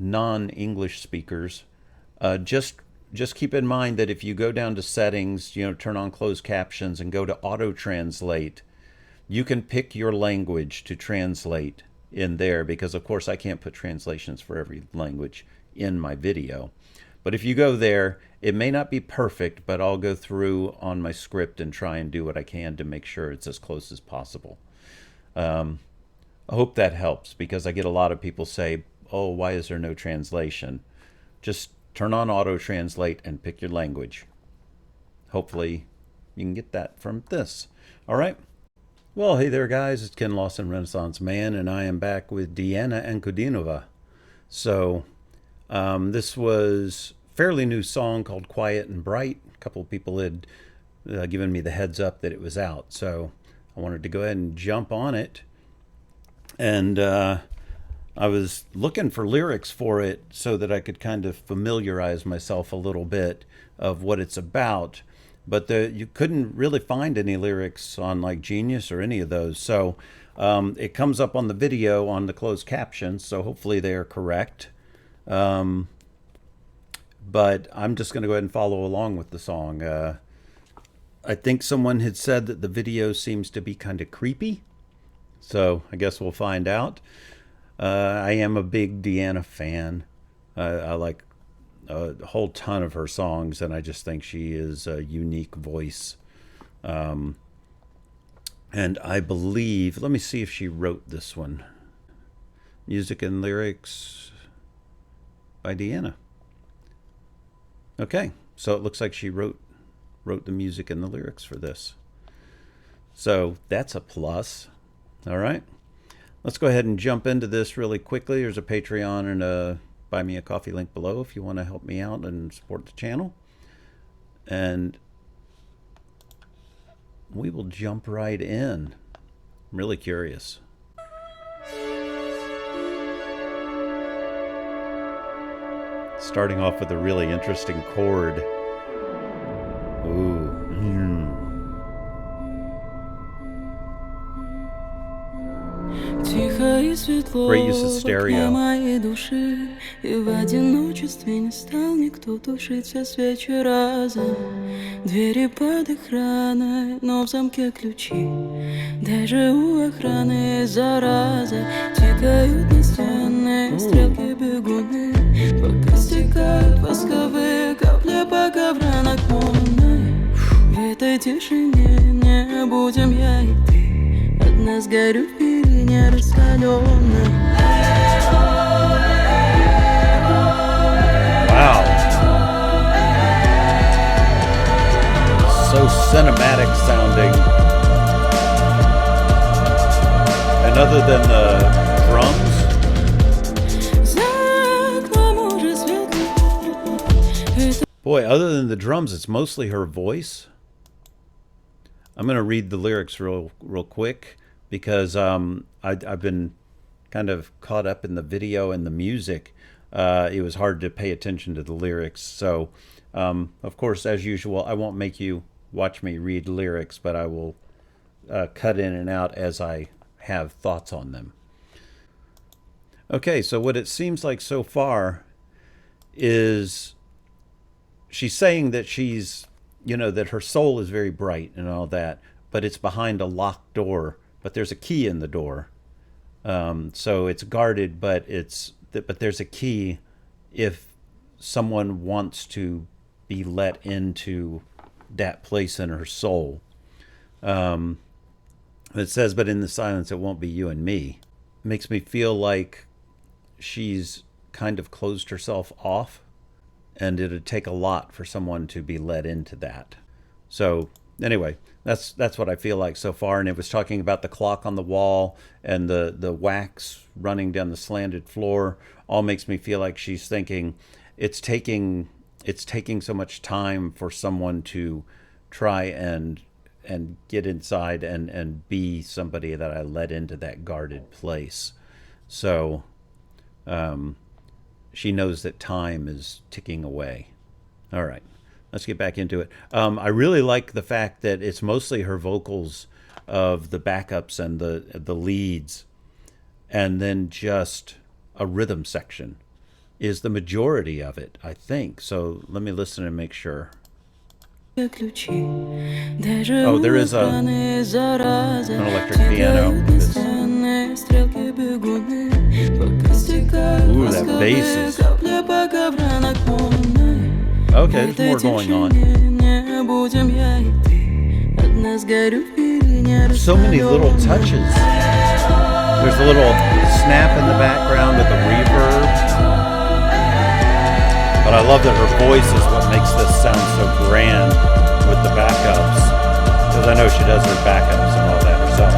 non-English speakers, just keep in mind that if you go down to settings, turn on closed captions and go to auto translate, you can pick your language to translate in there, because of course I can't put translations for every language in my video. But if you go there, it may not be perfect, but I'll go through on my script and try and do what I can to make sure it's as close as possible. I hope that helps, because I get a lot of people say, oh, why is there no translation? Just turn on auto translate and pick your language. Hopefully you can get that from this. All right. Well, hey there, guys. It's Ken Lawson, Renaissance Man, and I am back with Diana Ankudinova. So this was a fairly new song called Quiet and Bright. A couple of people had given me the heads up that it was out, so I wanted to go ahead and jump on it. And I was looking for lyrics for it so that I could kind of familiarize myself a little bit of what it's about. But you couldn't really find any lyrics on like Genius or any of those. So it comes up on the video on the closed captions, so hopefully they are correct. But I'm just going to go ahead and follow along with the song. I think someone had said that the video seems to be kind of creepy, so I guess we'll find out. I am a big Diana fan. I like a whole ton of her songs, and I just think she is a unique voice. And I believe, let me see if she wrote this one. Music and lyrics by Diana. Okay, so it looks like she wrote the music and the lyrics for this. So that's a plus. All right, let's go ahead and jump into this really quickly. There's a Patreon and a Buy Me a Coffee link below if you want to help me out and support the channel. And we will jump right in. I'm really curious. Starting off with a really interesting chord. Ooh. Great use of stereo. И в одиночестве не стал никто тушить все свечи разом. Двери под охраной, но в замке ключи. Даже у охраны есть зараза. Тикают настенные стрелки бегуны. Пока стекают восковые капли по коврам оконной. В этой тишине не будем я и ты. От нас горю в перине раскаленной. Wow. So cinematic sounding. And other than the drums, boy, other than the drums, it's mostly her voice. I'm going to read the lyrics real quick, because I've been kind of caught up in the video and the music. It was hard to pay attention to the lyrics. So, of course, as usual, I won't make you watch me read lyrics, but I will cut in and out as I have thoughts on them. Okay, so what it seems like so far is she's saying that she's, that her soul is very bright and all that, but it's behind a locked door, but there's a key in the door. So it's guarded, but there's a key if someone wants to be let into that place in her soul. It says, but in the silence, it won't be you and me. It makes me feel like she's kind of closed herself off, and it'd take a lot for someone to be let into that. So anyway, that's what I feel like so far. And it was talking about the clock on the wall and the wax running down the slanted floor. All makes me feel like she's thinking it's taking so much time for someone to try and get inside and be somebody that I let into that guarded place. So she knows that time is ticking away. All right, let's get back into it. I really like the fact that it's mostly her vocals of the backups and the leads, and then just a rhythm section is the majority of it, I think. So let me listen and make sure. Oh, there is an electric piano. Ooh, that bass is... Okay, there's more going on. So many little touches. There's a little snap in the background with a reverb. But I love that her voice is what makes this sound so grand with the backups. Because I know she does her backups and all that herself.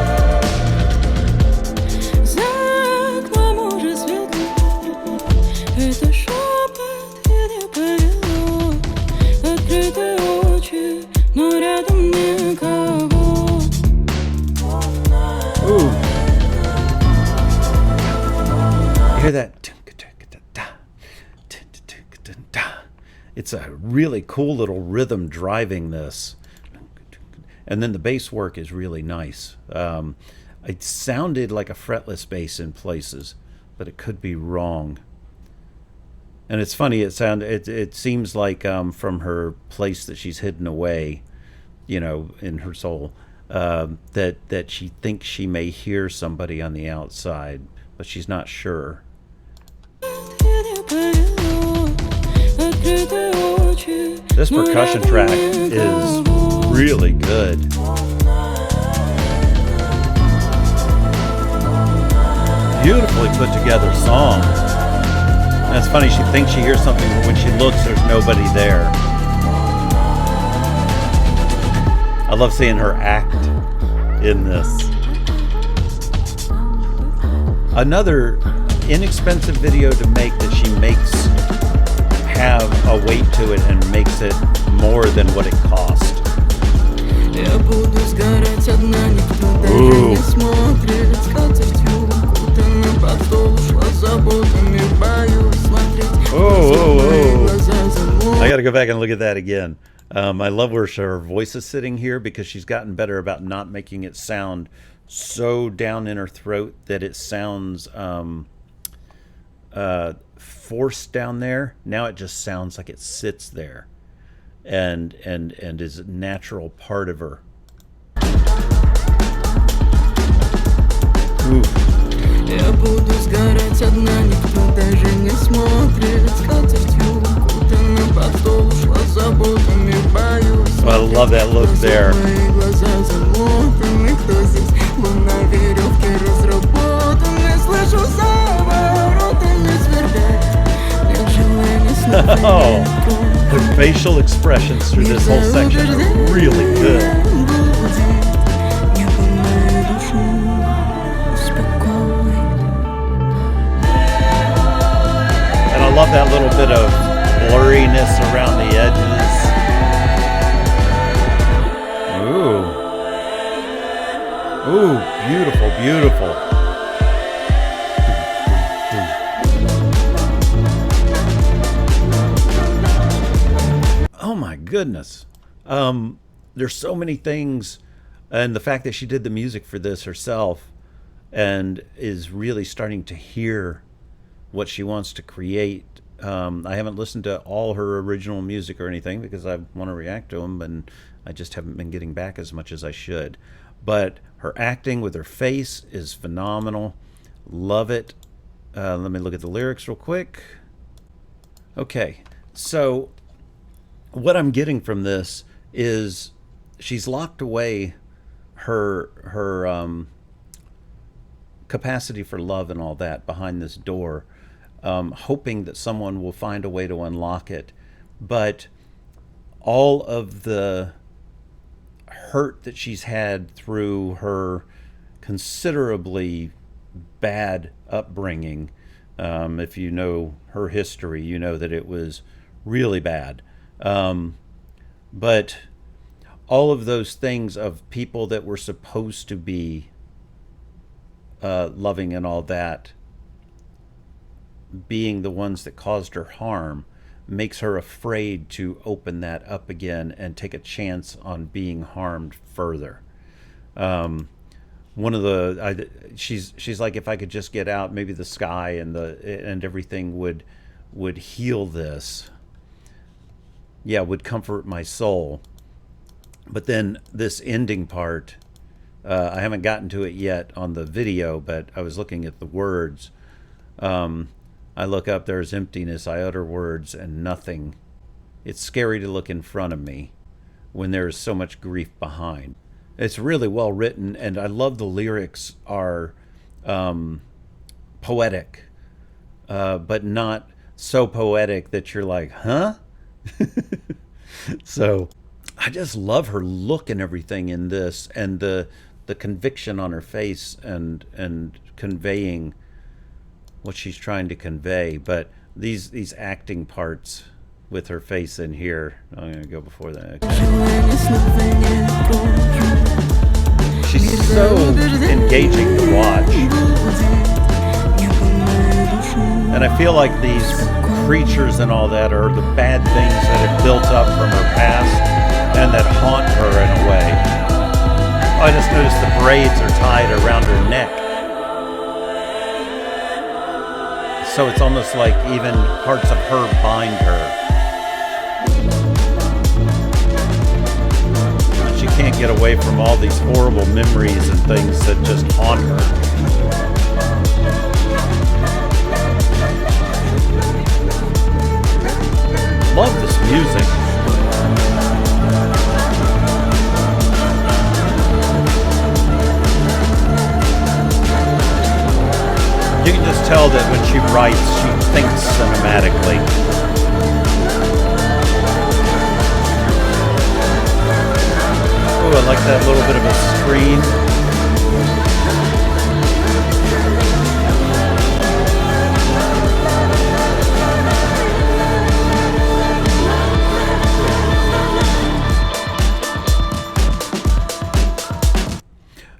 Ooh. You hear that? It's a really cool little rhythm driving this. And then the bass work is really nice. It sounded like a fretless bass in places, but it could be wrong. And it's funny, it seems like from her place that she's hidden away, you know, in her soul, that she thinks she may hear somebody on the outside, but she's not sure. This percussion track is really good. Beautifully put together song. And it's funny, she thinks she hears something, but when she looks, there's nobody there. I love seeing her act in this. Another inexpensive video to make that she makes have a weight to it and makes it more than what it cost. Ooh. Oh. I gotta go back and look at that again. I love where her voice is sitting here because she's gotten better about not making it sound so down in her throat that it sounds forced down there. Now it just sounds like it sits there and is a natural part of her. Ooh. Oh, I love that look there. Oh, the facial expressions through this whole section are really good. And I love that little bit of blurriness around the edges. Ooh. Ooh, beautiful, beautiful. Oh my goodness. There's so many things, and the fact that she did the music for this herself and is really starting to hear what she wants to create. I haven't listened to all her original music or anything because I want to react to them, and I just haven't been getting back as much as I should. But her acting with her face is phenomenal. Love it. Let me look at the lyrics real quick. Okay, so what I'm getting from this is she's locked away her capacity for love and all that behind this door, hoping that someone will find a way to unlock it. But all of the hurt that she's had through her considerably bad upbringing, if you know her history, you know that it was really bad. But all of those things of people that were supposed to be loving and all that being the ones that caused her harm makes her afraid to open that up again and take a chance on being harmed further. One of the she's like, if I could just get out, maybe the sky and everything would would heal this. Yeah, would comfort my soul. But then this ending part, I haven't gotten to it yet on the video, but I was looking at the words. I look up, there's emptiness, I utter words and nothing. It's scary to look in front of me when there's so much grief behind. It's really well written, and I love the lyrics are poetic, but not so poetic that you're like, huh? So I just love her look and everything in this, and the conviction on her face and conveying what she's trying to convey. But these acting parts with her face in here, I'm going to go before that. She's so engaging to watch. And I feel like these creatures and all that are the bad things that have built up from her past and that haunt her in a way. Oh, I just noticed the braids are tied around her neck. So it's almost like even parts of her bind her. She can't get away from all these horrible memories and things that just haunt her. Love this music. You can just tell that when she writes, she thinks cinematically. Oh, I like that little bit of a screen.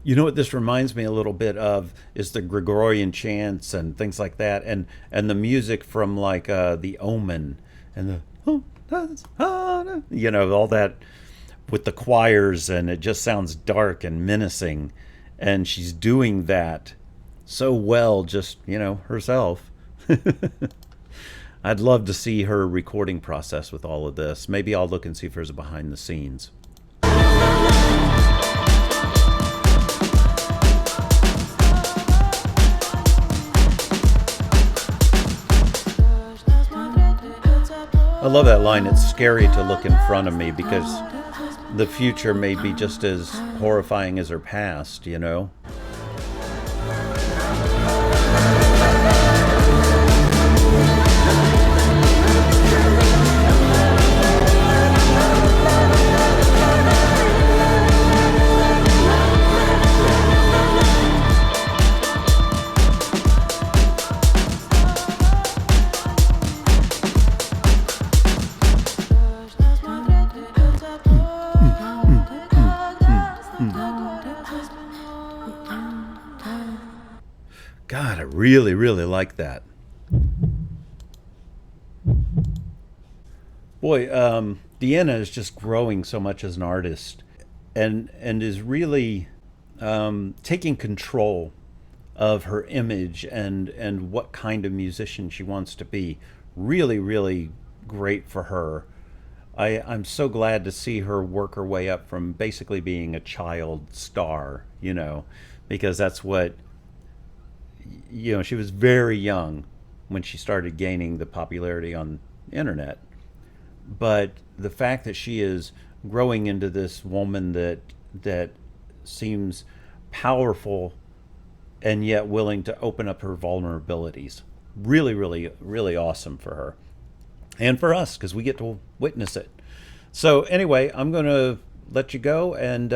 You know what this reminds me a little bit of is the Gregorian chants and things like that, and the music from like The Omen and the all that with the choirs, and it just sounds dark and menacing, and she's doing that so well, just herself. I'd love to see her recording process with all of this. Maybe I'll look and see if there's a behind the scenes. I love that line, it's scary to look in front of me, because the future may be just as horrifying as her past, God, I really, really like that. Boy, Deanna is just growing so much as an artist, and is really taking control of her image and what kind of musician she wants to be. Really, really great for her. I'm so glad to see her work her way up from basically being a child star, because that's what, she was very young when she started gaining the popularity on the internet. But the fact that she is growing into this woman that seems powerful and yet willing to open up her vulnerabilities, really, really, really awesome for her. And for us, because we get to witness it. So anyway, I'm going to let you go, and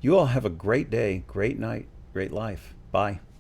you all have a great day, great night, great life. Bye.